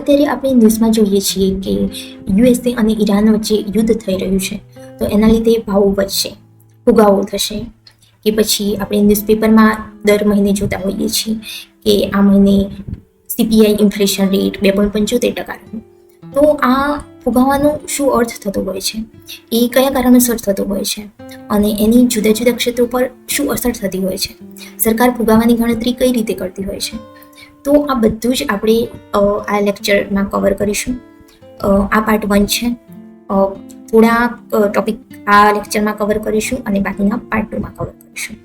અત્યારે આપણે ન્યૂઝમાં જોઈએ છીએ કે યુએસએ અને ઈરાન વચ્ચે યુદ્ધ થઈ રહ્યું છે, તો એના લીધે ભાવો વધશે, ફુગાવો થશે, કે પછી આપણે ન્યૂઝપેપરમાં દર મહિને જોતા હોઈએ છીએ કે આ મહિને CPI ઇન્ફ્લેશન રેટ 2.75% રહ્યું. તો આ ફુગાવાનો શું અર્થ થતો હોય છે, એ કયા કારણોસર થતો હોય છે અને એની જુદા જુદા ક્ષેત્રો પર શું અસર થતી હોય છે, સરકાર ફુગાવાની ગણતરી કઈ રીતે કરતી હોય છે, તો આ બધું જ આપણે આ લેક્ચરમાં કવર કરીશું. આ પાર્ટ 1 છે. થોડા ટોપિક આ લેક્ચરમાં કવર કરીશું અને બાકીના પાર્ટ 2માં કવર કરીશું.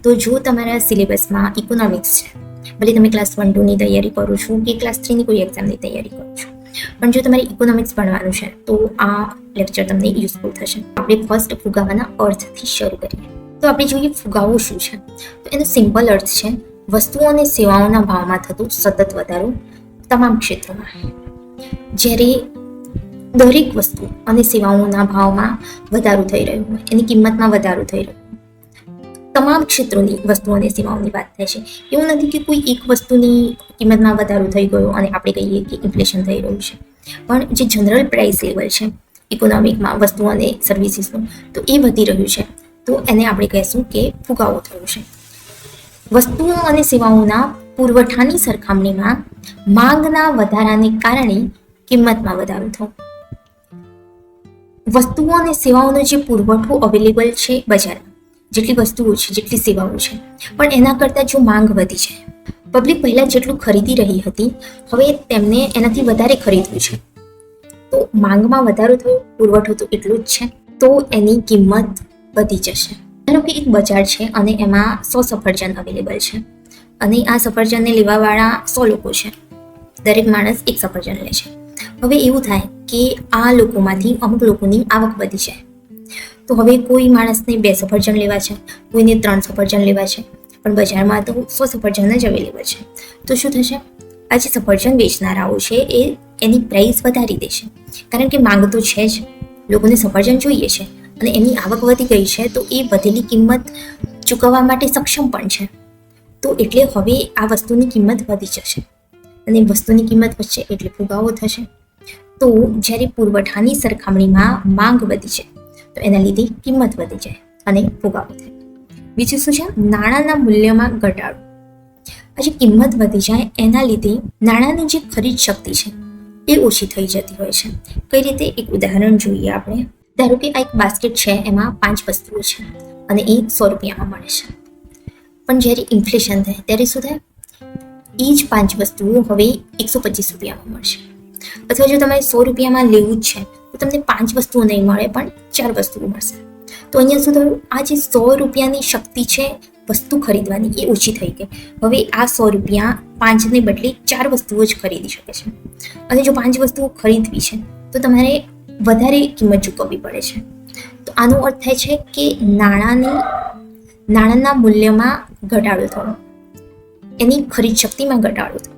તો જો તમારા સિલેબસમાં ઇકોનોમિક્સ છે, ભલે તમે ક્લાસ 1-2ની તૈયારી કરો છો કે ક્લાસ 3ની કોઈ એક્ઝામની તૈયારી કરો છો, પણ જો તમારે ઇકોનોમિક્સ ભણવાનું છે તો આ લેક્ચર તમને યુઝફુલ થશે. આપણે ફર્સ્ટ ફુગાવાના અર્થથી શરૂ કરીએ. તો આપણે જોઈએ ફુગાવો શું છે. તો એનો સિમ્પલ અર્થ છે વસ્તુઓ અને સેવાઓના ભાવમાં થતું સતત વધારો તમામ ક્ષેત્રોમાં. જ્યારે દરેક વસ્તુ અને સેવાઓના ભાવમાં વધારો થઈ રહ્યો હોય, એની કિંમતમાં વધારો થઈ રહ્યો, તમામ ક્ષેત્રોની વસ્તુઓ અને સેવાઓની વાત થાય છે. એવું નથી કે કોઈ એક વસ્તુની કિંમતમાં વધારો થઈ ગયો અને આપણે કહીએ કે ઇન્ફ્લેશન થઈ રહ્યું છે, પણ જે જનરલ પ્રાઇસ લેવલ છે ઇકોનોમિકમાં વસ્તુઓ અને સર્વિસીસનું, તો એ વધી રહ્યું છે, તો એને આપણે કહીશું કે ફુગાવો થયો છે. વસ્તુઓ અને સેવાઓના પુરવઠાની સરખામણીમાં માંગના વધારાને કારણે કિંમતમાં વધારો થયો. વસ્તુઓ અને સેવાઓનો જે પુરવઠો અવેલેબલ છે બજારમાં, જેટલી વસ્તુઓ છે, જેટલી સેવાઓ છે, પણ એના કરતાં જો માંગ વધી છે, પબ્લિક પહેલાં જેટલું ખરીદી રહી હતી હવે તેમને એનાથી વધારે ખરીદવું છે, તો માંગમાં વધારો થયો, પુરવઠો તો એટલું જ છે, તો એની કિંમત વધી જશે. ધારો કે એક બજાર છે અને એમાં 100 સફરજન અવેલેબલ છે અને આ સફરજનને લેવાવાળા 100 લોકો છે, દરેક માણસ એક સફરજન લે છે. હવે એવું થાય કે આ લોકોમાંથી અમુક લોકોની આવક વધી છે, તો હવે કોઈ માણસને 2 સફરજન લેવા છે, કોઈને 3 સફરજન લેવા છે, પણ બજારમાં તો 100 સફરજન જ અવેલેબલ છે. તો શું થશે, આ જે સફરજન વેચનારાઓ છે એ એની પ્રાઇસ વધારી દેશે, કારણ કે માંગ તો છે જ, લોકોને સફરજન જોઈએ છે અને એની આવક વધી ગઈ છે, તો એ વધેલી કિંમત ચૂકવવા માટે સક્ષમ પણ છે. તો એટલે હવે આ વસ્તુની કિંમત વધી જશે અને વસ્તુની કિંમત વધશે એટલે ફુગાવો થશે. તો જ્યારે પુરવઠાની સરખામણીમાં માંગ વધી છે તો એના લીધે કિંમત વધી જાય અને ફુગાવો થાય. બીજું શું છે, નાણાંના મૂલ્યમાં ઘટાડો. આજે કિંમત વધી જાય એના લીધે નાણાંની જે ખરીદ શક્તિ છે એ ઓછી થઈ જતી હોય છે. કઈ રીતે, એક ઉદાહરણ જોઈએ આપણે. ધારો કે આ એક બાસ્કેટ છે, એમાં 5 વસ્તુઓ છે અને એ 100 રૂપિયામાં મળે છે, પણ જ્યારે ઇન્ફ્લેશન થાય ત્યારે શું થાય, એ જ 5 વસ્તુઓ હવે 125 રૂપિયામાં મળશે. અથવા જો તમારે 100 રૂપિયામાં લેવું જ છે તો તમને 5 વસ્તુઓ નહીં મળે પણ 4 વસ્તુઓ મળશે. તો અહીંયા શું થયું, આ જે 100 રૂપિયાની શક્તિ છે વસ્તુ ખરીદવાની એ ઓછી થઈ ગઈ. હવે આ 100 રૂપિયા 5ને બદલે 4 વસ્તુઓ જ ખરીદી શકે છે, અને જો 5 વસ્તુઓ ખરીદવી છે તો તમારે વધારે કિંમત ચૂકવવી પડે છે. તો આનો અર્થ થાય છે કે નાણાંના મૂલ્યમાં ઘટાડો થયો, એની ખરીદ શક્તિમાં ઘટાડો થયો.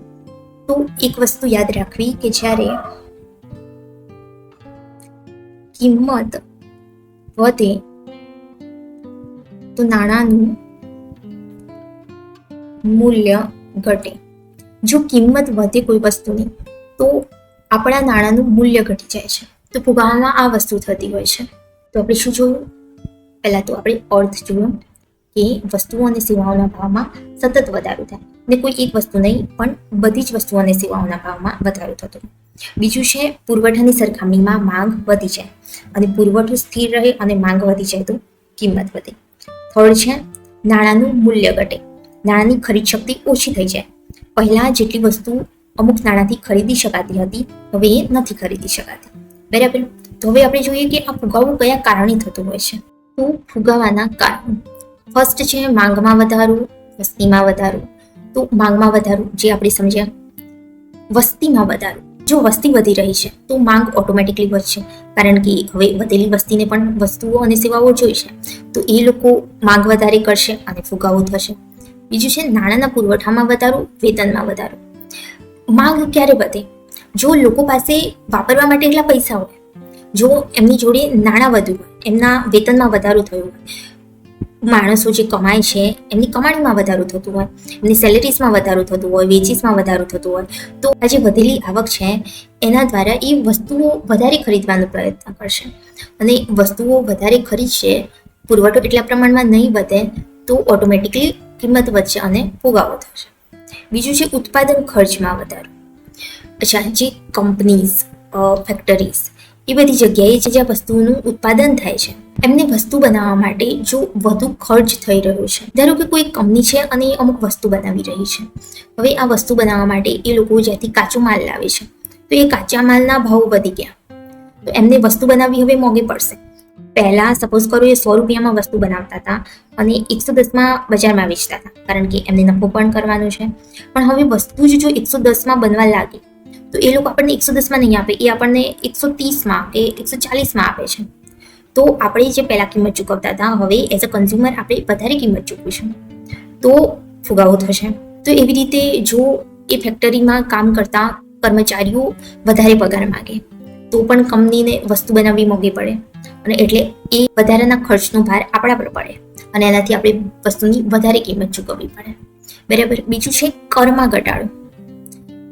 તો એક વસ્તુ યાદ રાખવી કે જ્યારે કિંમત વધે તો નાણાંનું મૂલ્ય ઘટે. જો કિંમત વધે કોઈ વસ્તુની તો આપણા નાણાંનું મૂલ્ય ઘટી જાય છે. તો ફુગાવામાં આ વસ્તુ થતી હોય છે. તો આપણે શું જોયું, પહેલા તો આપણે અર્થ જોયો કે વસ્તુઓ અને સેવાઓના ભાવમાં સતત વધારો થાય, ને કોઈ એક વસ્તુ નહીં પણ બધી જ વસ્તુઓ અને સેવાઓના ભાવમાં વધારો થતો. બીજું છે પુરવઠાની સરખામણીમાં માંગ વધી જાય અને પુરવઠો સ્થિર રહે અને માંગ વધી જાય તો કિંમત વધે. થર્ડ છે નાણાંનું મૂલ્ય ઘટે, નાણાંની ખરીદ શક્તિ ઓછી થઈ જાય. પહેલા જેટલી વસ્તુ અમુક નાણાંથી ખરીદી શકાતી હતી હવે એ નથી ખરીદી શકાતી. બરાબર. તો હવે આપણે જોઈએ કે આ ફુગાવો કયા કારણે થતો હોય છે. તો ફુગાવાના કારણો, ફર્સ્ટ છે માંગમાં વધારો, વસ્તીમાં વધારો. તો માંગમાં વધારો જે આપણે સમજ્યા, વસ્તીમાં વધારો. જો વસ્તી વધી રહી છે તો માંગ ઓટોમેટિકલી વધશે, કારણ કે હવે વધેલી વસ્તીને પણ વસ્તુઓ અને સેવાઓ જોઈશે, તો એ લોકો માંગ વધારે કરશે અને ફુગાવો થશે. બીજું છે નાણાંના પુરવઠામાં વધારો, વેતનમાં વધારો. માંગ ક્યારે વધે, જો લોકો પાસે વાપરવા માટે એટલા પૈસા હોય, જો એમની જોડે નાણાં વધુ હોય, એમના વેતનમાં વધારો થયો હોય, માણસો જે કમાય છે એમની કમાણીમાં વધારો થતું હોય, એમની સેલેરીઝમાં વધારો થતું હોય, વેજીસમાં વધારો થતો હોય, તો આ જે વધેલી આવક છે એના દ્વારા એ વસ્તુઓ વધારે ખરીદવાનો પ્રયત્ન કરશે. અને વસ્તુઓ વધારે ખરીદશે, પુરવઠો એટલા પ્રમાણમાં નહીં વધે તો ઓટોમેટિકલી કિંમત વધશે અને ફુગાવો થશે. બીજું છે ઉત્પાદન ખર્ચમાં વધારો. અચ્છા, જે કંપનીઝ, ફેક્ટરીઝ એ બધી જગ્યાએ જ્યાં વસ્તુનું ઉત્પાદન થાય છે એમને વસ્તુ બનાવવા માટે જો વધુ ખર્ચ થઈ રહ્યો છે, ધારો કે કોઈ કંપની છે અને એ અમુક વસ્તુ બનાવી રહી છે. હવે આ વસ્તુ બનાવવા માટે એ લોકો જ્યાંથી કાચો માલ લાવે છે તો એ કાચા માલના ભાવ વધી ગયા, તો એમને વસ્તુ બનાવવી હવે મોંઘી પડશે. પહેલા સપોઝ કરો એ 100 રૂપિયામાં વસ્તુ બનાવતા હતા અને 110માં બજારમાં વેચતા હતા, કારણ કે એમને નફો પણ કરવાનો છે. પણ હવે વસ્તુ જ જો 110માં બનવા લાગી તો એ લોકો આપણને 110માં નહીં આપે, એ આપણને 130માં કે 140માં આપે છે. તો આપણે જે પહેલા કિંમત ચૂકવતા હતા હવે એઝ અ કન્ઝ્યુમર આપણે વધારે કિંમત ચૂકવીશું, તો ફુગાવો થશે. તો એવી રીતે જો એ ફેક્ટરીમાં કામ કરતા કર્મચારીઓ વધારે પગાર માગે તો પણ કંપનીને વસ્તુ બનાવવી મોંઘી પડે અને એટલે એ વધારાના ખર્ચનો ભાર આપણા પર પડે અને એનાથી આપણે વસ્તુની વધારે કિંમત ચૂકવવી પડે. બરાબર. બીજું છે કરમાં ઘટાડો.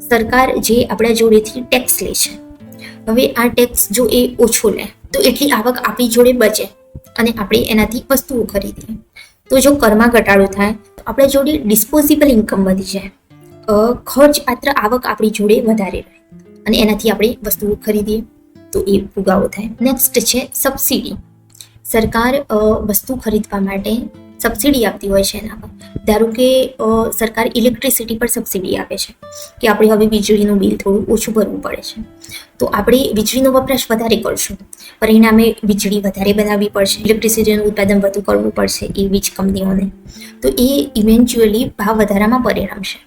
સરકાર જે આપણા જોડેથી ટેક્સ લે છે, હવે આ ટેક્સ જો એ ઓછો લે તો એટલી આવક આપણી જોડે બચે અને આપણે એનાથી વસ્તુઓ ખરીદીએ. તો જો કરમાં ઘટાડો થાય તો આપણા જોડે ડિસ્પોઝેબલ ઇન્કમ વધી જાય, ખર્ચપાત્ર આવક આપણી જોડે વધારે રહે અને એનાથી આપણે વસ્તુઓ ખરીદીએ તો એ ફુગાવો થાય. નેક્સ્ટ છે સબસિડી. સરકાર વસ્તુ ખરીદવા માટે સબસિડી આપતી હોય છે એના પર. ધારો કે સરકાર ઇલેક્ટ્રિસિટી પર સબસિડી આપે છે કે આપણે હવે વીજળીનું બિલ થોડું ઓછું ભરવું પડે છે, તો આપણે વીજળીનો વપરાશ વધારે કરશું, પરિણામે વીજળી વધારે બનાવવી પડશે, ઇલેક્ટ્રિસિટીનું ઉત્પાદન વધુ કરવું પડશે એ વીજ કંપનીઓને, તો એ ઇવેન્ચ્યુઅલી ભાવ વધારામાં પરિણમશે.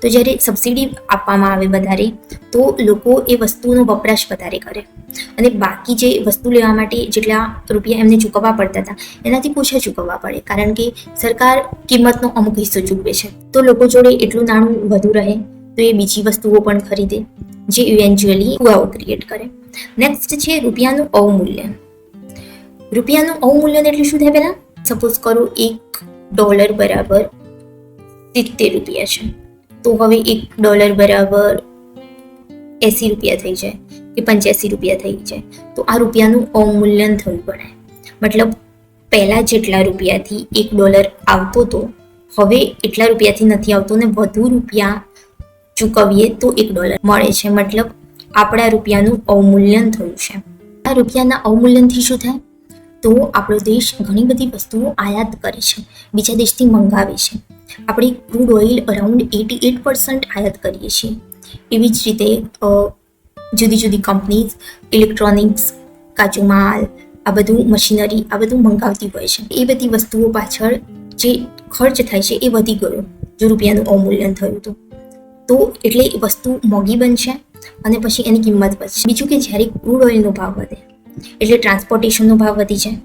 તો જ્યારે સબસિડી આપવામાં આવે વધારે તો લોકો એ વસ્તુનો વપરાશ વધારે કરે અને બાકી જે વસ્તુ લેવા માટે જેટલા રૂપિયા એમને ચૂકવવા પડતા હતા એનાથી ઓછા ચૂકવવા પડે, કારણ કે સરકાર કિંમતનો અમુક હિસ્સો ચૂકવે છે. તો લોકો જોડે એટલું નાણું વધુ રહે તો એ બીજી વસ્તુઓ પણ ખરીદે, જે ઇવેન્ચ્યુઅલી ફુગાવો ક્રિએટ કરે. નેક્સ્ટ છે રૂપિયાનું અવમૂલ્યન. રૂપિયાનું અવમૂલ્યન એટલે શું થાય? પહેલા સપોઝ કરો $1 બરાબર 70 રૂપિયા છે, તો હવે $1 બરાબર 80 રૂપિયા થઈ જાય કે 85 રૂપિયા થઈ જાય, તો આ રૂપિયાનું અવમૂલ્યન થવું પડે. મતલબ પહેલા જેટલા રૂપિયાથી $1 આવતો હતો હવે એટલા રૂપિયાથી નથી આવતો ને વધુ રૂપિયા ચૂકવીએ તો $1 મળે છે, મતલબ આપણા રૂપિયાનું અવમૂલ્યન થયું છે. આ રૂપિયાના અવમૂલ્યનથી શું થાય? તો આપણો દેશ ઘણી બધી વસ્તુઓ આયાત કરે છે, બીજા દેશથી મંગાવે છે. આપણે ક્રૂડ ઓઇલ અરાઉન્ડ 88% આયાત કરીએ છીએ. એવી જ રીતે જુદી જુદી કંપનીઝ ઇલેક્ટ્રોનિક્સ, કાચો માલ, આ બધું મશીનરી, આ બધું મંગાવતી હોય છે. એ બધી વસ્તુઓ પાછળ જે ખર્ચ થાય છે એ વધી ગયો જો રૂપિયાનું અવમૂલ્યન થયું તો એટલે વસ્તુ મોંઘી બનશે અને પછી એની કિંમત વધશે. બીજું કે જ્યારે ક્રૂડ ઓઇલનો ભાવ વધે એટલે ટ્રાન્સપોર્ટેશનનો ભાવ વધી જાય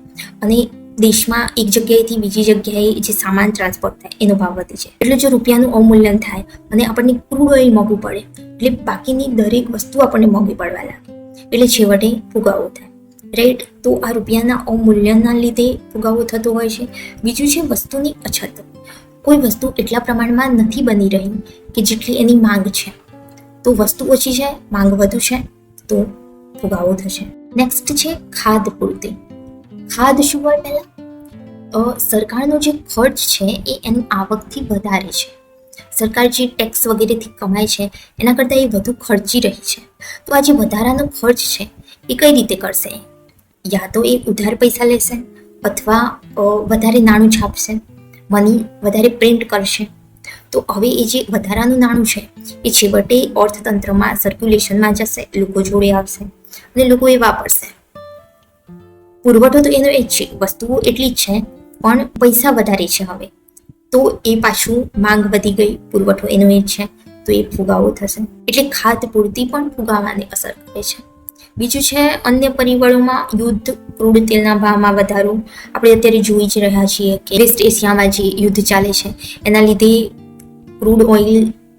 અને દેશમાં એક જગ્યાએથી બીજી જગ્યાએ જે સામાન ટ્રાન્સપોર્ટ થાય એનો ભાવ વધી જાય. એટલે જો રૂપિયાનું અવમૂલ્યન થાય અને આપણને ક્રૂડ ઓઇલ મોંઘું પડે એટલે બાકીની દરેક વસ્તુ આપણને મોંઘી પડવા લાગે, એટલે છેવટે ફુગાવો થાય. રાઈટ. તો આ રૂપિયાના અવમૂલ્યનના લીધે ફુગાવો થતો હોય છે. બીજું છે વસ્તુની અછત. કોઈ વસ્તુ એટલા પ્રમાણમાં નથી બની રહી કે જેટલી એની માંગ છે, તો વસ્તુ ઓછી છે, માંગ વધુ છે તો ફુગાવો થશે. નેક્સ્ટ છે ખાધ પૂર્તિ. ખાધ શું હોય? પહેલા સરકારનો જે ખર્ચ છે એ એની આવકથી વધારે છે. સરકાર જે ટેક્સ વગેરેથી કમાય છે એના કરતાં એ વધુ ખર્ચી રહી છે. તો આ જે વધારાનો ખર્ચ છે એ કઈ રીતે કરશે? યા તો એ ઉધાર પૈસા લેશે અથવા વધારે નાણું છાપશે, મની વધારે પ્રિન્ટ કરશે. તો હવે એ જે વધારાનું નાણું છે એ છેવટે અર્થતંત્રમાં સર્ક્યુલેશનમાં જશે, લોકો જોડે આવશે અને લોકો એ વાપરશે. પુરવઠો તો એનો એ જ છે, વસ્તુઓ એટલી જ છે પણ પૈસા વધારે છે હવે, તો એ પાછું માંગ વધી ગઈ, પુરવઠો એનો એ જ છે તો એ ફુગાવો થશે. એટલે ખાધ પૂર્તિ પણ ફુગાવાને અસર કરે છે. બીજું છે અન્ય પરિબળોમાં યુદ્ધ, ક્રૂડ તેલના ભાવમાં વધારો. આપણે અત્યારે જોઈ જ રહ્યા છીએ કે વેસ્ટ એશિયામાં જે યુદ્ધ ચાલે છે એના લીધે ક્રૂડ ઓઇલ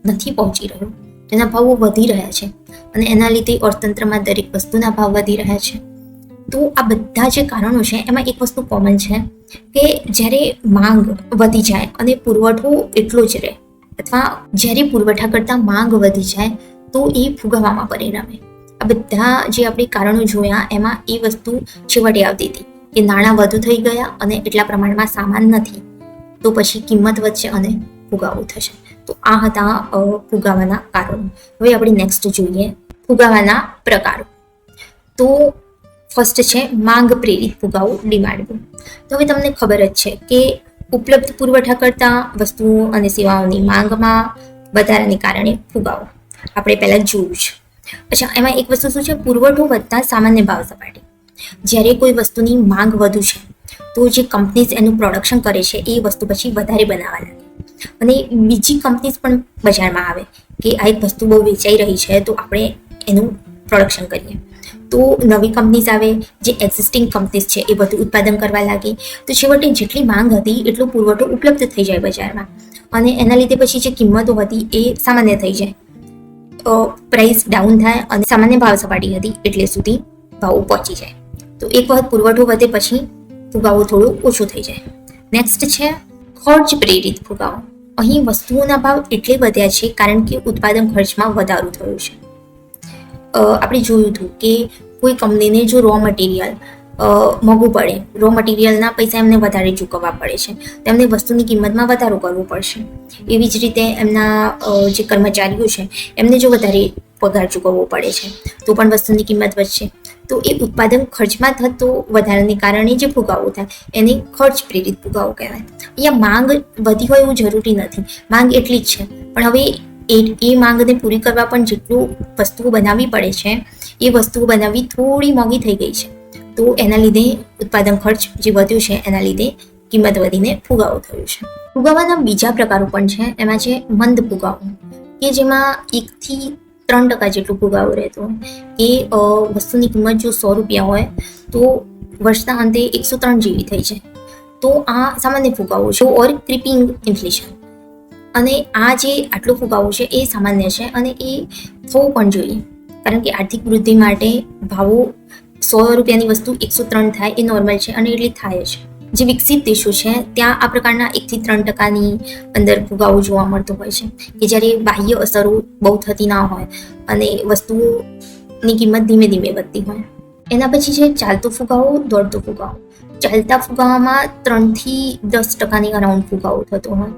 નથી પહોંચી રહ્યું, તેના ભાવો વધી રહ્યા છે અને એના લીધે અર્થતંત્રમાં દરેક વસ્તુના ભાવ વધી રહ્યા છે. તો આ બધા જે કારણો છે એમાં એક વસ્તુ કોમન છે કે જ્યારે માંગ વધી જાય અને પુરવઠો એટલો જ રહે, અથવા જ્યારે પુરવઠા કરતાં માંગ વધી જાય તો એ ફુગાવામાં પરિણમે. આ બધા જે આપણે કારણો જોયા એમાં એ વસ્તુ છેવટે આવતી હતી કે નાણાં વધુ થઈ ગયા અને એટલા પ્રમાણમાં સામાન નથી, તો પછી કિંમત વધશે અને ફુગાવો થશે. તો આ હતા ફુગાવાના કારણો. હવે આપણે નેક્સ્ટ જોઈએ ફુગાવાના પ્રકારો. તો ફર્સ્ટ છે માંગ પ્રેરિત ફુગાવો, ડિમાન્ડ બોમ. તો હવે તમને ખબર જ છે કે ઉપલબ્ધ પુરવઠા કરતા વસ્તુઓ અને સેવાઓની માંગમાં વધારાને કારણે ફુગાવો આપણે પહેલાં જોયું છે. અચ્છા, એમાં એક વસ્તુ શું છે, પુરવઠો વધતા સામાન્ય ભાવ સપાટી. જ્યારે કોઈ વસ્તુની માંગ વધુ છે તો જે કંપનીઝ એનું પ્રોડક્શન કરે છે એ વસ્તુ પછી વધારે બનાવવા લાગે અને બીજી કંપનીઝ પણ બજારમાં આવે કે આ એક વસ્તુ બહુ વેચાઈ રહી છે તો આપણે એનું પ્રોડક્શન કરીએ. તો નવી કંપનીઝ આવે, જે એક્ઝિસ્ટિંગ કંપનીઝ છે એ બધું ઉત્પાદન કરવા લાગે, તો છેવટે જેટલી માંગ હતી એટલો પુરવઠો ઉપલબ્ધ થઈ જાય બજારમાં અને એના લીધે પછી જે કિંમતો હતી એ સામાન્ય થઈ જાય, પ્રાઇસ ડાઉન થાય અને સામાન્ય ભાવ સપાટી હતી એટલે સુધી ભાવ પહોંચી જાય. તો એક વખત પુરવઠો વધે પછી ફુગાવો થોડો ઓછો થઈ જાય. નેક્સ્ટ છે ખર્ચ પ્રેરિત ફુગાવો. અહીં વસ્તુઓના ભાવ એટલે વધ્યા છે કારણ કે ઉત્પાદન ખર્ચમાં વધારો થયો છે. આપણે જોયું હતું કે કોઈ કંપનીને જો રો મટીરિયલ મોંઘું પડે, રો મટીરિયલના પૈસા એમને વધારે ચૂકવવા પડે છે, તેમને વસ્તુની કિંમતમાં વધારો કરવો પડશે. એવી જ રીતે એમના જે કર્મચારીઓ છે એમને જો વધારે પગાર ચૂકવવો પડે છે તો પણ વસ્તુની કિંમત વધશે. તો એ ઉત્પાદન ખર્ચમાં થતો વધારાને કારણે જે ફુગાવો થાય એને ખર્ચ પ્રેરિત ફુગાવો કહેવાય. અહીંયા માંગ વધી હોય એવું જરૂરી નથી, માંગ એટલી જ છે, પણ હવે એ માંગને પૂરી કરવા પણ જેટલું વસ્તુઓ બનાવવી પડે છે એ વસ્તુઓ બનાવવી થોડી મોંઘી થઈ ગઈ છે. તો એના લીધે ઉત્પાદન ખર્ચ જે વધ્યો છે એના લીધે કિંમત વધીને ફુગાવો થયો છે. ફુગાવાના બીજા પ્રકારો પણ છે. એમાં છે મંદ ફુગાવો, કે જેમાં 1 થી 3% જેટલો ફુગાવો રહેતો હોય. એ વસ્તુની કિંમત જો 100 રૂપિયા હોય તો વર્ષના અંતે 103 જેવી થઈ જાય. તો આ સામાન્ય ફુગાવો છે, ઓર ક્રિપિંગ ઇન્ફ્લેશન. અને આ જે આટલો ફુગાવો છે એ સામાન્ય છે અને એ થવું પણ જોઈએ, કારણ કે આર્થિક વૃદ્ધિ માટે ભાવો 100 રૂપિયાની વસ્તુ 103 થાય એ નોર્મલ છે અને એટલી થાય છે. જે વિકસિત દેશો છે ત્યાં આ પ્રકારના 1 થી 3% અંદર ફુગાવો જોવા મળતો હોય છે, કે જ્યારે બાહ્ય અસરો બહુ થતી ના હોય અને વસ્તુઓની કિંમત ધીમે ધીમે વધતી હોય. એના પછી છે ચાલતો ફુગાવો, દોડતો ફુગાવો. ચાલતા ફુગાવામાં 3 થી 10% અરાઉન્ડ ફુગાવો થતો હોય.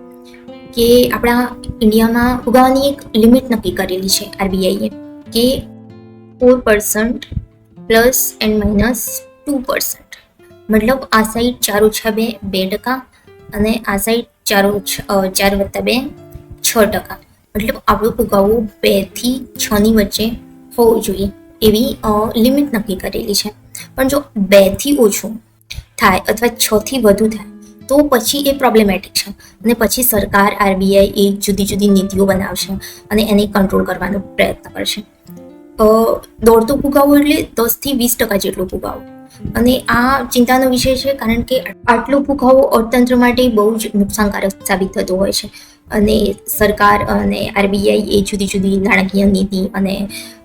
કે આપણા ઇન્ડિયામાં ફુગાવાની એક લિમિટ નક્કી કરેલી છે આરબીઆઈએ કે 4% પ્લસ એન્ડ માઇનસ 2%. મતલબ આ સાઈડ 4 - 2 2% અને આ સાઈડ 4 + 2 6%. મતલબ આપણો ફુગાવો 2 થી 6ની વચ્ચે હોવો જોઈએ એવી લિમિટ નક્કી કરેલી છે. પણ જો 2 થી ઓછું થાય અથવા 6 થી વધુ થાય તો પછી એ પ્રોબ્લેમેટિક છે અને પછી સરકાર આરબીઆઈ એ જુદી જુદી નીતિઓ બનાવશે અને એને કંટ્રોલ કરવાનો પ્રયત્ન કરશે. દોડતો ફુગાવો એટલે 10 થી 20% જેટલો ફુગાવો. અને આ ચિંતાનો વિષય છે કારણ કે આટલો ફુગાવો અર્થતંત્ર માટે બહુ જ નુકસાનકારક સાબિત થતો હોય છે અને સરકાર અને આરબીઆઈ એ જુદી જુદી નાણાકીય નીતિ અને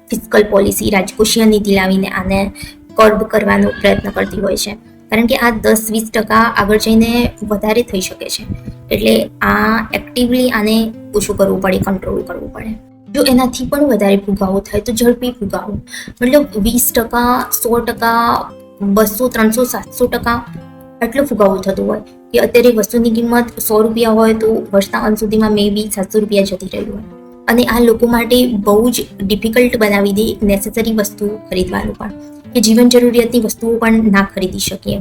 ફિસ્કલ પોલિસી, રાજકોષીય નીતિ લાવીને આને કર્બ કરવાનો પ્રયત્ન કરતી હોય છે, કારણ કે આ 10-20% આગળ જઈને વધારે થઈ શકે છે. એટલે આ એક્ટિવલી આને ઓછું કરવું પડે, કંટ્રોલ કરવું પડે. જો એનાથી પણ વધારે ફુગાવો થાય તો ઝડપી ફુગાવો, મતલબ 20%, 100%, 200, 300, 700% આટલો ફુગાવો થતો હોય કે અત્યારે વસ્તુની કિંમત 100 રૂપિયા હોય તો વર્ષના અંત સુધીમાં મે બી 700 રૂપિયા જતી રહી હોય. અને આ લોકો માટે બહુ જ ડિફિકલ્ટ બનાવી દે નેસેસરી વસ્તુઓ ખરીદવાનું પણ, કે જીવન જરૂરિયાતની વસ્તુઓ પણ ના ખરીદી શકીએ.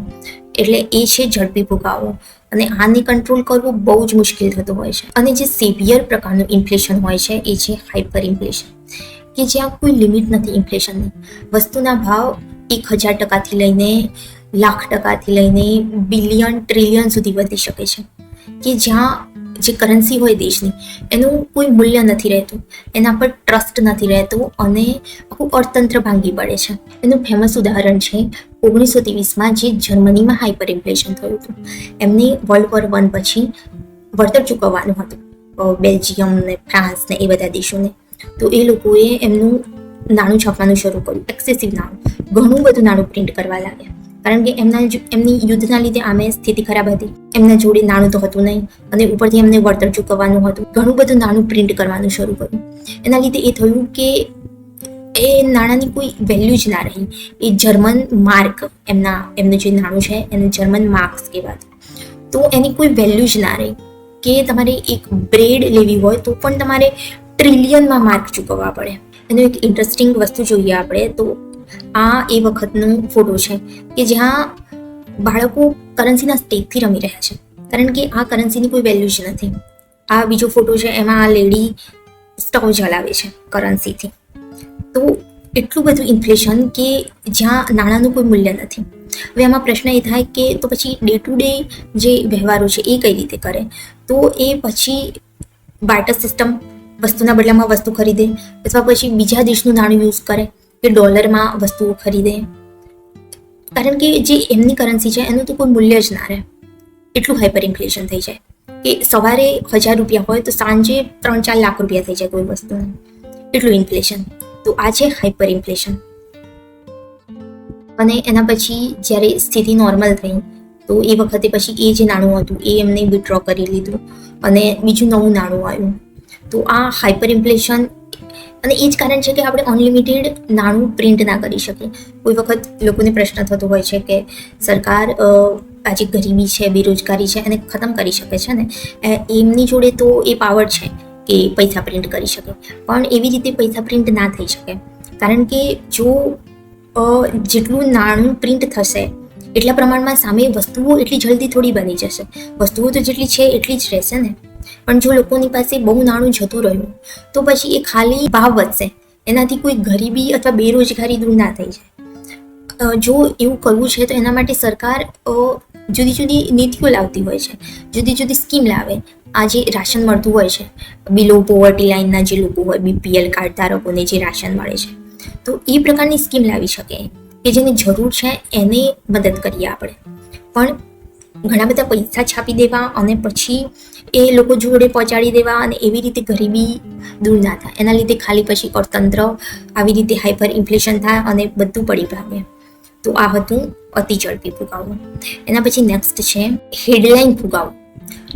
એટલે એ છે ઝડપી ફુગાવો અને આને કંટ્રોલ કરવો બહુ જ મુશ્કેલ થતો હોય છે. અને જે સિવિયર પ્રકારનું ઇન્ફ્લેશન હોય છે એ છે હાઇપર ઇન્ફ્લેશન, કે જ્યાં કોઈ લિમિટ નથી ઇન્ફ્લેશનની. વસ્તુના ભાવ 1000%થી લઈને લાખ%થી લઈને બિલિયન, ટ્રિલિયન સુધી વધી શકે છે, કે જ્યાં જે કરન્સી હોય દેશની એનું કોઈ મૂલ્ય નથી રહેતું, એના પર ટ્રસ્ટ નથી રહેતો અને આખું અર્થતંત્ર ભાંગી પડે છે. એનું ફેમસ ઉદાહરણ છે 1923માં જે જર્મનીમાં હાઇપર ઇન્ફ્લેશન થયું હતું. એમને વર્લ્ડ વોર 1 પછી વળતર ચૂકવવાનું હતું બેલ્જિયમ ને ફ્રાન્સ ને એ બધા દેશોને. તો એ લોકોએ એમનું નાણું છાપવાનું શરૂ કર્યું, એક્સેસિવ નાણું, ઘણું બધું નાણું પ્રિન્ટ કરવા લાગ્યા. કારણ કે એમની યુદ્ધના લીધે આમે સ્થિતિ ખરાબ હતી, એમના જોડે નાણું તો હતું નહીં, અને ઉપરથી એમને વળતર ચૂકવવાનું હતું. ઘણું બધું નાણું પ્રિન્ટ કરવાનું શરૂ કર્યું. એના લીધે એ થયું કે એ નાણાંની કોઈ વેલ્યુ જ ના રહી. એ જર્મન માર્ક, એમનું જે નાણું છે એને જર્મન માર્ક્સ કહેવાતું. તો એની કોઈ વેલ્યુ જ ના રહી કે તમારે એક બ્રેડ લેવી હોય તો પણ તમારે ટ્રિલિયનમાં માર્ક ચૂકવવા પડે. એનું એક ઇન્ટરેસ્ટિંગ વસ્તુ જોઈએ આપણે તો આ એ વખતનો ફોટો છે કે જ્યાં બાળકો કરન્સીના સ્ટેકથી રમી રહ્યા છે, કારણ કે આ કરન્સીની કોઈ વેલ્યુ જ નથી. આ બીજો ફોટો છે, એમાં આ લેડી સ્ટવ જલાવે છે કરન્સીથી. તો એટલું બધું ઇન્ફ્લેશન કે જ્યાં નાણાંનું કોઈ મૂલ્ય નથી. હવે આમાં પ્રશ્ન એ થાય કે તો પછી ડે ટુ ડે જે વ્યવહારો છે એ કઈ રીતે કરે? તો એ પછી બાર્ટર સિસ્ટમ, વસ્તુના બદલામાં વસ્તુ ખરીદે, અથવા પછી બીજા દેશનું નાણું યુઝ કરે કે ડોલરમાં વસ્તુઓ ખરીદે. કારણ કે જે એમની કરન્સી છે એનું તો કોઈ મૂલ્ય જ ના રહે. એટલું હાઇપર ઇન્ફ્લેશન થઈ જાય કે સવારે 1000 રૂપિયા હોય તો સાંજે 3-4 લાખ રૂપિયા થઈ જાય કોઈ વસ્તુનું. એટલું ઇન્ફ્લેશન. તો આ છે હાઇપર ઇન્ફ્લેશન. અને એના પછી જ્યારે સ્થિતિ નોર્મલ થઈ તો એ વખતે પછી એ જે નાણું હતું એ એમને વિથડ્રો કરી લીધું અને બીજું નવું નાણું આવ્યું. તો આ હાઇપર ઇન્ફ્લેશન, અને એ જ કારણ છે કે આપણે અનલિમિટેડ નાણું પ્રિન્ટ ના કરી શકીએ. કોઈ વખત લોકોને પ્રશ્ન થતો હોય છે કે સરકાર આ જે ગરીબી છે, બેરોજગારી છે એને ખતમ કરી શકે છે ને, એમની જોડે તો એ પાવર છે કે પૈસા પ્રિન્ટ કરી શકે, પણ એવી રીતે પૈસા પ્રિન્ટ ના થઈ શકે. કારણ કે જો જેટલું નાણું પ્રિન્ટ થશે એટલા પ્રમાણમાં સામે વસ્તુઓ એટલી જલ્દી થોડી બની જશે. વસ્તુઓ તો જેટલી છે એટલી જ રહેશે ને. પણ જો લોકોની પાસે બહુ નાણું જતું રહ્યું તો પછી એ ખાલી ભાવ વધશે, એનાથી કોઈ ગરીબી અથવા બેરોજગારી દૂર ના થઈ જાય. જો એવું કરવું છે તો એના માટે સરકાર જુદી જુદી નીતિઓ લાવતી હોય છે, જુદી જુદી સ્કીમ લાવે. આ જે રાશન મળતું હોય છે, બિલો પોવર્ટી લાઇનના જે લોકો હોય, BPL કાર્ડ ધારકોને જે રાશન મળે છે, તો એ પ્રકારની સ્કીમ લાવી શકે કે જેની જરૂર છે એને મદદ કરીએ આપણે. પણ ઘણા બધા પૈસા છાપી દેવા અને પછી એ લોકો જોડે પહોંચાડી દેવા અને એવી રીતે ગરીબી દૂર ના થાય. એના લીધે ખાલી પછી અર્થતંત્ર આવી રીતે હાઇપર ઇન્ફ્લેશન થાય અને બધું પડી ભાગે. તો આ હતું અતિ ઝડપી ફુગાવો. એના પછી નેક્સ્ટ છે હેડલાઇન ફુગાવો.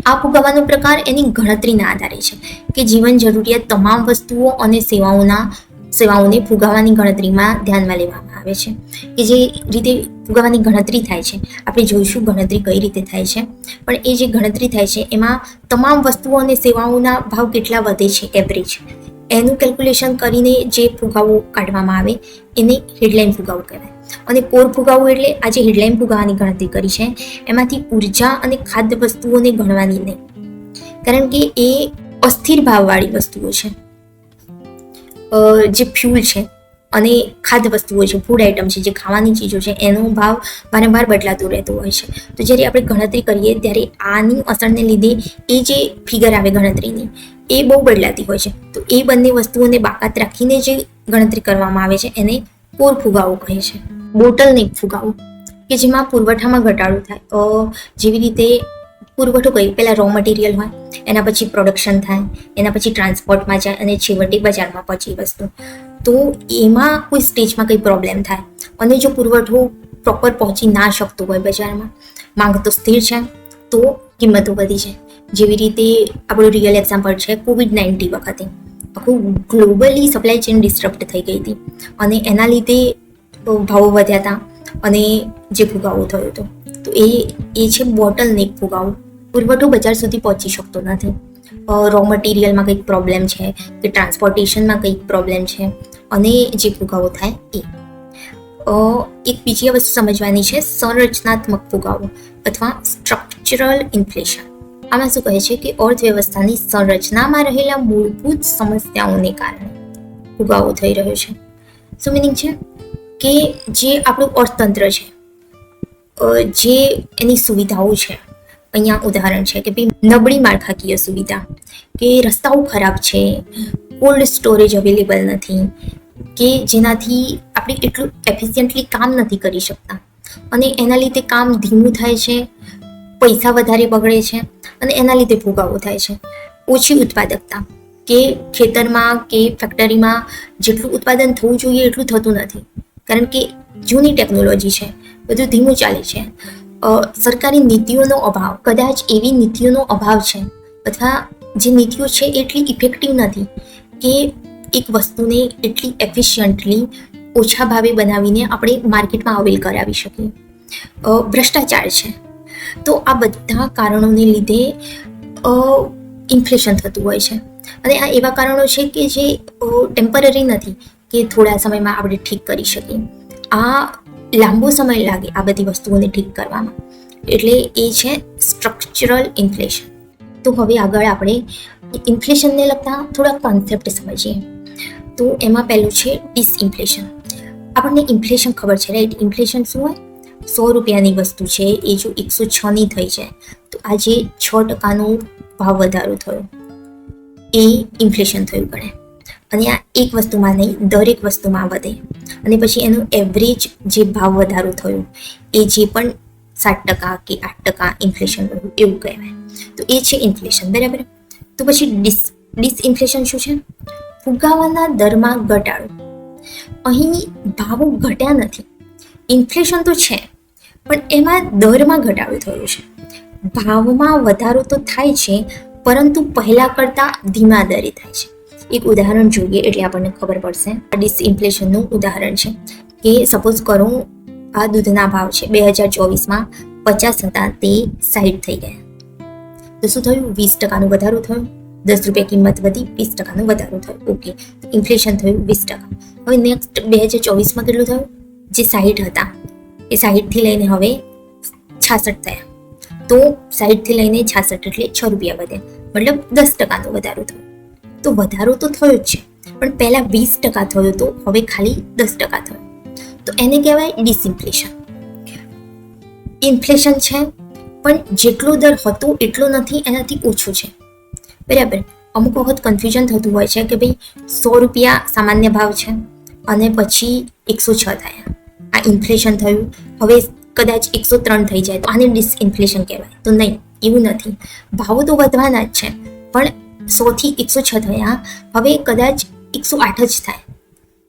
આ ફુગાવાનો પ્રકાર એની ગણતરીના આધારે છે કે જીવન જરૂરિયાત તમામ વસ્તુઓ અને સેવાઓને ફુગાવાની ગણતરીમાં ધ્યાનમાં લેવામાં આવે છે. કે જે રીતે ફુગાવાની ગણતરી થાય છે, આપણે જોઈશું ગણતરી કઈ રીતે થાય છે, પણ એ જે ગણતરી થાય છે એમાં તમામ વસ્તુઓ અને સેવાઓના ભાવ કેટલા વધે છે એવરેજ, એનું કેલ્ક્યુલેશન કરીને જે ફુગાવો કાઢવામાં આવે એને હેડલાઇન ફુગાવો કહેવાય. અને કોર ફુગાવો એટલે આ જે હેડલાઇન ફુગાવાની ગણતરી કરી છે એમાંથી ઉર્જા અને ખાદ્ય વસ્તુઓને ગણવાની નહીં, કારણ કે એ અસ્થિર ભાવવાળી વસ્તુઓ છે. જે ફ્યુલ છે અને ખાદ્ય વસ્તુઓ છે, ફૂડ આઇટમ છે, જે ખાવાની ચીજો છે, એનો ભાવ વારંવાર બદલાતો રહેતો હોય છે. તો જ્યારે આપણે ગણતરી કરીએ ત્યારે આની અસરને લીધે એ જે ફિગર આવે ગણતરીની એ બહુ બદલાતી હોય છે. તો એ બંને વસ્તુઓને બાકાત રાખીને જે ગણતરી કરવામાં આવે છે એને કોર ફુગાવો કહે છે. બોટલનેક ફુગાવો કે જેમાં પુરવઠામાં ઘટાડો થાય. જેવી રીતે પુરવઠો કઈ પહેલાં રો મટીરિયલ હોય, એના પછી પ્રોડક્શન થાય, એના પછી ટ્રાન્સપોર્ટમાં જાય અને છેવટે બજારમાં પહોંચી વસ્તુ. તો એમાં કોઈ સ્ટેજમાં કંઈ પ્રોબ્લેમ થાય અને જો પુરવઠો પ્રોપર પહોંચી ના શકતો હોય બજારમાં, માંગ તો સ્થિર છે તો કિંમતો વધી છે. જેવી રીતે આપણું રિયલ એક્ઝામ્પલ છે COVID-19 વખતે આખું ગ્લોબલી સપ્લાય ચેઇન ડિસ્ટર્બ થઈ ગઈ હતી અને એના લીધે ભાવો વધ્યા હતા અને જે ફુગાવો થયો હતો. તો એ છે બોટલનેક ફુગાવો. પુરવઠો બજાર સુધી પહોંચી શકતો નથી, રો મટીરિયલમાં કંઈક પ્રોબ્લેમ છે કે ટ્રાન્સપોર્ટેશનમાં કંઈક પ્રોબ્લેમ છે અને જે ફુગાવો થાય એ. એક બીજી વસ્તુ સમજવાની છે સંરચનાત્મક ફુગાવો અથવા સ્ટ્રક્ચરલ ઇન્ફ્લેશન. આમાં શું કહે છે કે અર્થવ્યવસ્થાની સંરચનામાં રહેલા મૂળભૂત સમસ્યાઓને કારણે ફુગાવો થઈ રહ્યો છે. શું મિનિંગ છે કે જે આપણું અર્થતંત્ર છે, જે એની સુવિધાઓ છે, અહીંયા ઉદાહરણ છે કે ભાઈ નબળી માળખાકીય સુવિધા, કે રસ્તાઓ ખરાબ છે, કોલ્ડ સ્ટોરેજ અવેલેબલ નથી, કે જેનાથી આપણે એટલું એફિશિયન્ટલી કામ નથી કરી શકતા અને એના લીધે કામ ધીમું થાય છે, પૈસા વધારે બગડે છે અને એના લીધે ફુગાવો થાય છે. ઓછી ઉત્પાદકતા, કે ખેતરમાં કે ફેક્ટરીમાં જેટલું ઉત્પાદન થવું જોઈએ એટલું થતું નથી, કારણ કે જૂની ટેકનોલોજી છે, બધું ધીમું ચાલે છે. સરકારી નીતિઓનો અભાવ, કદાચ એવી નીતિઓનો અભાવ છે અથવા જે નીતિઓ છે એટલી ઇફેક્ટિવ નથી કે એક વસ્તુને એટલી એફિશિયન્ટલી ઓછા ભાવે બનાવીને આપણે માર્કેટમાં અવેલ કરાવી શકીએ. ભ્રષ્ટાચાર છે. તો આ બધા કારણોને લીધે ઇન્ફ્લેશન થતું હોય છે. અને આ એવા કારણો છે કે જે ટેમ્પરરી નથી કે થોડા સમયમાં આપણે ઠીક કરી શકીએ. આ લાંબો સમય લાગે આ બધી વસ્તુઓને ઠીક કરવામાં, એટલે એ છે સ્ટ્રક્ચરલ ઇન્ફ્લેશન. તો હવે આગળ આપણે ઇન્ફ્લેશનને લગતા થોડા કોન્સેપ્ટ સમજીએ. તો એમાં પહેલું છે ડિસઇન્ફ્લેશન. આપણને ઇન્ફ્લેશન ખબર છે, રાઈટ? ઇન્ફ્લેશન શું હોય? 100 રૂપિયાની વસ્તુ છે એ જો 106ની થઈ જાય તો આજે 6% ભાવ વધારો થયો, એ ઇન્ફ્લેશન થયું ગણે. અને આ એક વસ્તુમાં નહીં, દરેક વસ્તુમાં વધે. અને પછી એનું એવરેજ જે ભાવ વધારો થયો એ જે પણ 7% કે 8% ઇન્ફ્લેશન રહ્યું એવું કહેવાય. તો એ છે ઇન્ફ્લેશન, બરાબર. તો પછી ડિસઇન્ફ્લેશન શું છે? ફુગાવાના દરમાં ઘટાડો. અહીં ભાવો ઘટ્યા નથી, ઇન્ફ્લેશન તો છે પણ એમાં દરમાં ઘટાડો થયો છે. ભાવમાં વધારો તો થાય છે પરંતુ પહેલા કરતાં ધીમા દરે થાય છે. એક ઉદાહરણ જોઈએ એટલે આપણને ખબર પડશે. આ ડિસઇન્ફ્લેશનનું ઉદાહરણ છે કે સપોઝ કરો આ દૂધના ભાવ છે 2024માં 50 હતા તે 60 થઈ ગયા. તો શું થયું? 20% વધારો થયો. 10 રૂપિયા કિંમત વધી, 20% વધારો થયો. ઓકે, ઇન્ફ્લેશન થયું 20%. હવે નેક્સ્ટ 2024માં કેટલું થયું? જે 60 હતા એ 60થી લઈને હવે 66 થયા. તો 60થી લઈને 66 એટલે 6 રૂપિયા વધે, મતલબ 10% વધારો થયો. તો વધારો તો થયો જ છે, પણ પહેલા 20% થયો તો હવે ખાલી 10% થયો. તો એને કહેવાય ડિસઇન્ફ્લેશન. ઇન્ફ્લેશન છે પણ જેટલો દર હતો એટલો નથી, એનાથી ઓછો છે, બરાબર. અમુક વખત કન્ફ્યુઝન થતું હોય છે કે ભાઈ 100 રૂપિયા સામાન્ય ભાવ છે અને પછી 106 થયા, આ ઇન્ફ્લેશન થયું. હવે કદાચ 103 થઈ જાય તો આને ડિસઇન્ફ્લેશન કહેવાય. તો નહીં, એવું નથી. ભાવો તો વધવાના જ છે, પણ 100 થી 106 થયા, હવે કદાચ 108 જ થાય.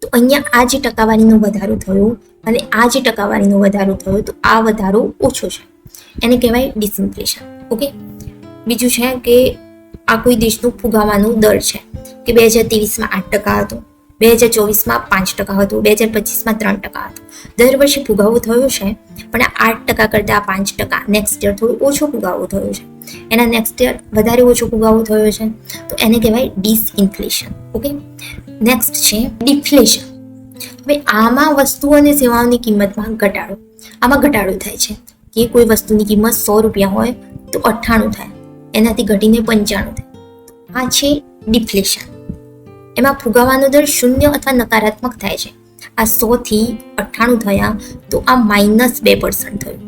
તો અહીંયા આ જે ટકાવારીનો વધારો થયો અને આ જે ટકાવારીનો વધારો થયો, તો આ વધારો ઓછો છે, એને કહેવાય ડિસઇન્ફ્લેશન. ઓકે. બીજું છે કે આ કોઈ દેશનું ફુગાવાનો દર છે કે 2023માં 8% હતો, 2024માં 5% હતો, 2025માં 3% હતો. દર વર્ષે ફુગાવો થયો છે, પણ આ 8% કરતાં 5% નેક્સ્ટ યર થોડો ઓછો ફુગાવો થયો છે, એના નેક્સ્ટ યર વધારે ઓછો ફુગાવો થયો છે. તો એને કહેવાય ડિસઇન્ફ્લેશન. ઓકે. નેક્સ્ટ છે ડિફ્લેશન. હવે આમાં વસ્તુઓ અને સેવાઓની કિંમતમાં ઘટાડો. આમાં ઘટાડો થાય છે કે કોઈ વસ્તુની કિંમત 100 રૂપિયા હોય તો 98 થાય, એનાથી ઘટીને 95 થાય. આ છે ડિફ્લેશન. એમાં ફુગાવાનો દર 0 અથવા નકારાત્મક થાય છે. આ 100 થી 98 થયા તો આ -2% થયું,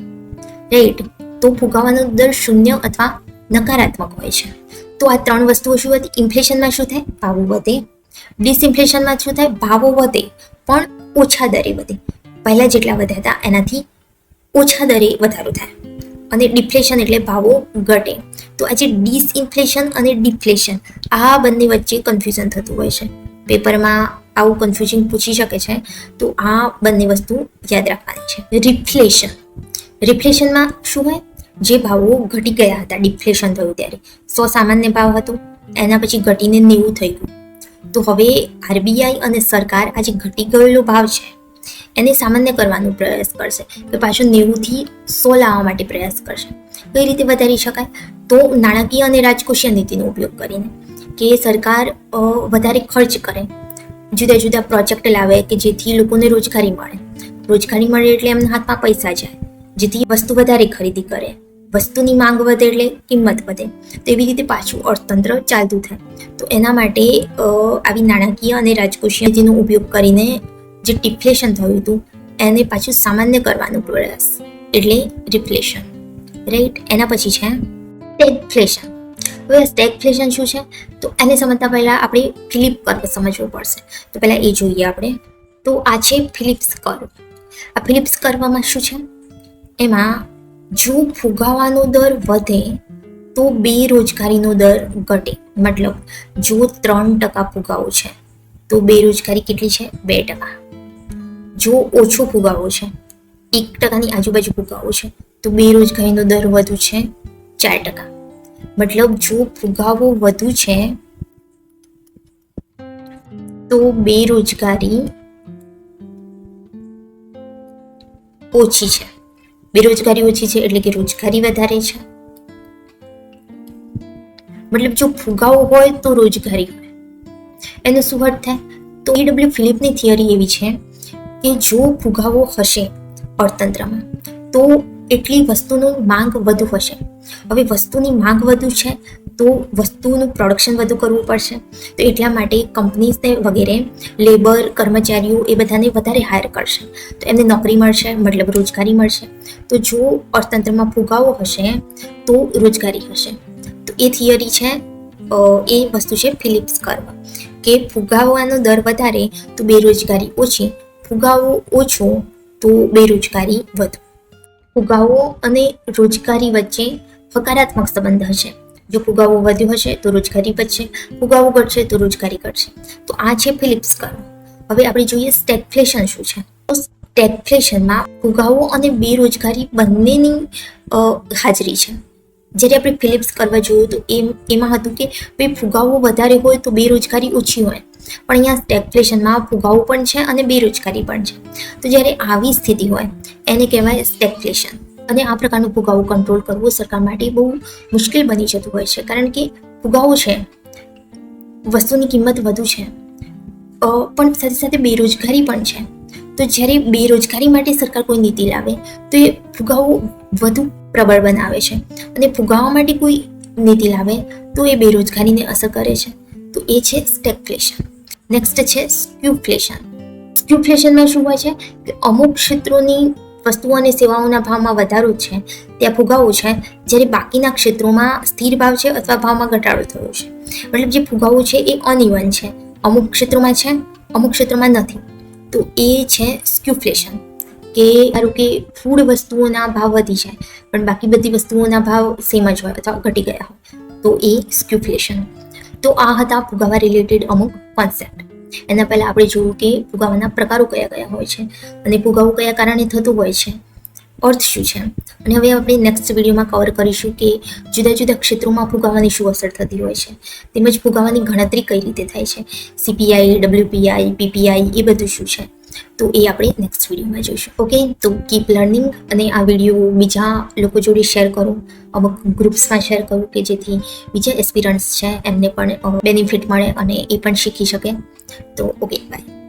રાઈટ. તો ફુગાવાનો દર 0 અથવા નકારાત્મક હોય છે. તો આ ત્રણ વસ્તુઓ શું હતી? ઇન્ફ્લેશનમાં શું થાય? ભાવો વધે. ડિસઇન્ફ્લેશનમાં શું થાય? ભાવો વધે પણ ઓછા દરે વધે. પહેલા જેટલા વધ્યા હતા એનાથી ઓછા દરે વધારો થાય. અને ડિફ્લેશન એટલે ભાવો ઘટે. તો આજે ડિસઇન્ફ્લેશન અને ડિફ્લેશન આ બંને વચ્ચે કન્ફ્યુઝન થતું હોય છે. પેપરમાં આવું કન્ફ્યુઝન પૂછી શકે છે, તો આ બંને વસ્તુ યાદ રાખવાની છે. રિફ્લેશન. રિફ્લેશનમાં શું હોય? જે ભાવો ઘટી ગયા હતા ડિફ્લેશન થયું ત્યારે, 100 સામાન્ય ભાવ હતો, એના પછી ઘટીને 90 થઈ ગયું. તો હવે આરબીઆઈ અને સરકાર આજે ઘટી ગયેલો ભાવ છે એને સામાન્ય કરવાનો પ્રયાસ કરશે, કે પાછું 90 થી 100 લાવવા માટે પ્રયાસ કરશે. કઈ રીતે વધારી શકાય? તો નાણાકીય અને રાજકોષીય નીતિનો ઉપયોગ કરીને, કે સરકાર વધારે ખર્ચ કરે, જુદા જુદા પ્રોજેક્ટ લાવે કે જેથી લોકોને રોજગારી મળે. રોજગારી મળે એટલે એમના હાથમાં પૈસા જાય, જેથી વસ્તુ વધારે ખરીદી કરે. વસ્તુની માંગ વધે એટલે કિંમત વધે. તો એવી રીતે પાછું અર્થતંત્ર ચાલતું થાય. તો એના માટે આવી નાણાકીય અને રાજકોષીય નીતિનો ઉપયોગ કરીને જે ડિફ્લેશન થયું હતું એને પાછું સામાન્ય કરવાનો પ્રયાસ, એટલે રિફ્લેશન, રાઈટ. એના પછી છે સ્ટેગફ્લેશન. હવે સ્ટેગફ્લેશન શું છે? તો એને સમજતા પહેલાં આપણે ફિલિપ કર્વ સમજવું પડશે. તો પહેલાં એ જોઈએ આપણે. તો આ છે ફિલિપ્સ કર્વ. આ ફિલિપ્સ કર્વમાં શું છે? એમાં જો ફુગાવાનો દર વધે તો બેરોજગારીનો દર ઘટે. મતલબ જો 3% ફુગાવો છે તો બેરોજગારી કેટલી છે? 2%. જો ઓછો ફુગાવો છે, 1%ની આજુબાજુ ફુગાવો છે, તો બેરોજગારીનો દર વધુ છે 4%. મતલબ જો ફુગાવો વધુ છે તો બેરોજગારી ઓછી છે. બેરોજગારી ઓછી છે એટલે કે રોજગારી વધારે છે. મતલબ જો ફુગાવો હોય તો રોજગારી હોય. એનો શું અર્થ થાય? તો AW ફિલિપની થિયરી એવી છે કે જો ફુગાવો હશે અર્થતંત્રમાં તો એટલી વસ્તુની માંગ વધુ હશે. હવે વસ્તુની માંગ વધુ છે તો વસ્તુનું પ્રોડક્શન વધુ કરવું પડશે. તો એટલા માટે કંપનીઝને વગેરે લેબર, કર્મચારીઓ એ બધાને વધારે હાયર કરશે. તો એમને નોકરી મળશે, મતલબ રોજગારી મળશે. તો જો અર્થતંત્રમાં ફુગાવો હશે તો રોજગારી હશે. તો એ થિયરી છે, એ વસ્તુ છે ફિલિપ્સ કર્વ, કે ફુગાવાનો દર વધારે તો બેરોજગારી ઓછી, ફુગાવો ઓછો તો બેરોજગારી વધુ. ફુગાવો અને રોજગારી વચ્ચે હકારાત્મક સંબંધ હશે. જો ફુગાવો વધ્યો હશે તો રોજગારી વધશે, ફુગાવો ઘટશે તો રોજગારી ઘટશે. તો આ છે ફિલિપ્સ કર્વ. હવે આપણે જોઈએ સ્ટેગફ્લેશન શું છે. તો સ્ટેગફ્લેશનમાં ફુગાવો અને બેરોજગારી બંનેની હાજરી છે. જ્યારે આપણે ફિલિપ્સ કર્વ જોયું તો એમાં હતું કે ભાઈ ફુગાવો વધારે હોય તો બેરોજગારી ઓછી હોય, પણ અહીંયા સ્ટેગફ્લેશનમાં ફુગાવો પણ છે અને બેરોજગારી પણ છે. તો જ્યારે આવી સ્થિતિ હોય એને કહેવાય સ્ટેગફ્લેશન. અને આ પ્રકારનો ફુગાવો કંટ્રોલ કરવો સરકાર માટે બહુ મુશ્કેલ બની જતું હોય છે, કારણ કે ફુગાવો છે, વસ્તુની કિંમત વધુ છે, પણ સાથે સાથે બેરોજગારી પણ છે. તો જ્યારે બેરોજગારી માટે સરકાર કોઈ નીતિ લાવે તો એ ફુગાવો વધુ પ્રબળ બનાવે છે, અને ફુગાવા માટે કોઈ નીતિ લાવે તો એ બેરોજગારીને અસર કરે છે. તો એ છે સ્ટેગફ્લેશન. નેક્સ્ટ છે સ્ક્યુફ્લેશન. સ્ક્યુફ્લેશનમાં શું હોય છે કે અમુક ક્ષેત્રોની વસ્તુઓ અને સેવાઓના ભાવમાં વધારો છે, ત્યાં ફુગાવો છે, જ્યારે બાકીના ક્ષેત્રોમાં સ્થિર ભાવ છે અથવા ભાવમાં ઘટાડો થયો છે. મતલબ જે ફુગાવો છે એ અનઇવન છે, અમુક ક્ષેત્રોમાં છે, અમુક ક્ષેત્રોમાં નથી. તો એ છે સ્ક્યુફ્લેશન. કે ધારો કે ફૂડ વસ્તુઓના ભાવ વધી જાય પણ બાકી બધી વસ્તુઓના ભાવ સેમ જ હોય અથવા ઘટી ગયા હોય, તો એ સ્ક્યુફ્લેશન. તો આ હતા ફુગાવા રિલેટેડ અમુક કોન્સેપ્ટ. એના પહેલાં આપણે જોયું કે ફુગાવાના પ્રકારો કયા કયા હોય છે અને ફુગાવો કયા કારણે થતો હોય છે, અર્થ શું છે. અને હવે આપણે નેક્સ્ટ વિડીયોમાં કવર કરીશું કે જુદા જુદા ક્ષેત્રોમાં ફુગાવાની શું અસર થતી હોય છે, તેમજ ફુગાવાની ગણતરી કઈ રીતે થાય છે, CPI, WPI, PPI એ બધું શું છે. તો એ આપણે નેક્સ્ટ વિડીયોમાં જોઈશું. ઓકે, તો કીપ લર્નિંગ. અને આ વિડીયો બીજા લોકો જોડે શેર કરો, અમુક ગ્રુપ્સમાં શેર કરો કે જેથી બીજા એસ્પિરન્ટ્સ છે એમને પણ બેનિફિટ મળે અને એ પણ શીખી શકે. તો ઓકે, બાય.